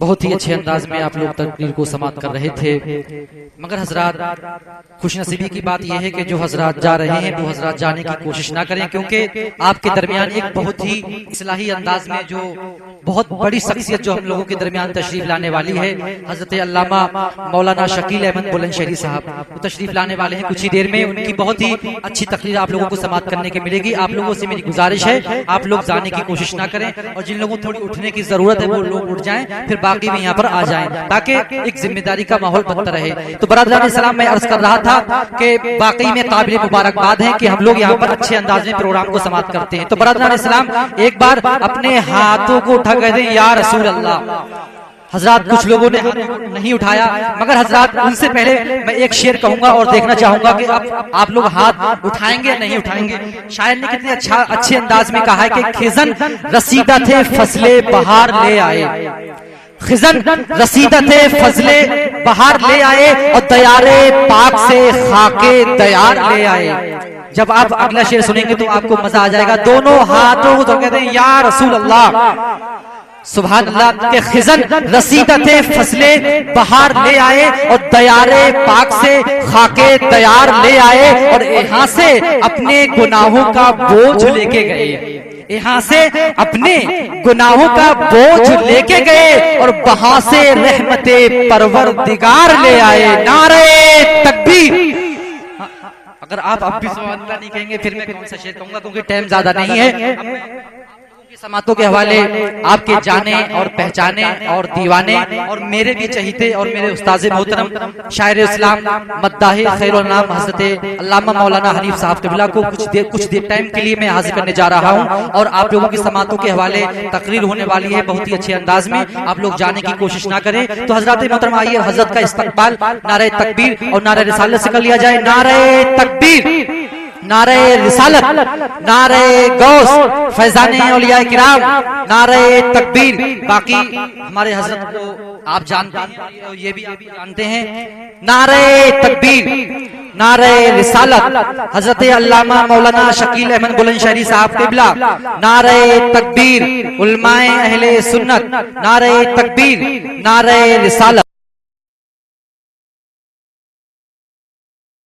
बहुत ही अच्छे अंदाज में आप लोग तकरीर को समाप्त कर रहे थे। मगर हजरात, खुशनसीबी की बात यह है कि जो हजरात जा रहे हैं वो हजरात जाने की कोशिश ना करें, क्योंकि आपके दरमियान एक बहुत ही इस्लाही अंदाज में जो बहुत बड़ी शख्सियत जो हम लोगों के दरमियान तशरीफ लाने वाली है, हजरत अल्लामा मौलाना शकील अहमद बुलंदशहरी साहब, वो तशरीफ लाने वाले हैं कुछ ही देर में। उनकी बहुत ही अच्छी तकरीर आप लोगों को समाप्त करने की मिलेगी। आप लोगों से मेरी गुजारिश है, आप लोग जाने की कोशिश ना करें, और जिन लोगों को थोड़ी उठने की जरूरत है वो लोग उठ जाएं, फिर बाकी भी यहाँ पर आ जाएं, ताकि एक जिम्मेदारी का माहौल बनता रहे। तो बरादरान इस्लाम, मैं अर्ज कर रहा था कि वाकई में काबिल मुबारकबाद है कि हम लोग यहाँ पर अच्छे अंदाज में प्रोग्राम को समाप्त करते हैं। तो बरादरान इस्लाम, एक बार अपने हाथों को उठा कर दें या रसूल अल्लाह। हजरात, कुछ लोगों ने नहीं उठाया, मगर हजरात उनसे पहले मैं एक शेर कहूंगा और देखना चाहूंगा कि आप लोग हाथ उठाएंगे या नहीं उठाएंगे। शायर ने कितने अच्छे अंदाज में कहा है कि खिजन रसीदा थे फसले बहार ले आए, खिजन रसीदा थे फसले बहार ले आए, और दयारे पाक से खाके दयार ले आए। जब आप अगला शेर सुनेंगे तो आपको मजा आ जाएगा। दोनों हाथों को कहते हैं या रसूल अल्लाह, सुभान अल्लाह के खिजन रसीदा थे फसले बहार ले आए, और दयारे पाक से खाके दयार ले आए, और यहाँ से अपने गुनाहों का बोझ लेके गए, यहाँ से अपने गुनाहों का बोझ लेके गए, और वहां से रहमते परवरदिगार ले आए। नारे तकबीर। अगर आप अब भी सुभान अल्लाह नहीं कहेंगे फिर मैं कौन सा शेर कहूंगा, क्योंकि टाइम ज्यादा नहीं है। समातों के हवाले आपके जाने और पहचाने और दीवाने और मेरे भी चहीते और मेरे उस्ताद मोहतरम शायर इस्लाम मद्दाहे खैरुल नाम हजरत अल्लामा मौलाना हनीफ साहब क़िबला को कुछ देर टाइम के लिए मैं हाजिर करने जा रहा हूं, और आप लोगों की समातों के हवाले तकरीर होने वाली है बहुत ही अच्छे अंदाज में। आप लोग जाने की कोशिश ना करें। तो हजरत मोहतरम, आइए हजरत का इस्तकबाल नारे तकबीर और नारे रिसालत से कर लिया जाए। नारे तकबीर, नारे रिसालत, नारे गौस, फैजाने औलिया किराम, नारे तकबीर। बाकी हमारे हजरत को आप जानते हैं, ये भी आप जानते हैं। नारे तकबीर, नारे रिसालत, हजरत अल्लामा मौलाना शकील अहमद बुलंदशहरी साहब क़िबला, नारे तकबीर, उलमाए अहले सुन्नत, नारे तकबीर, नारे रिसालत।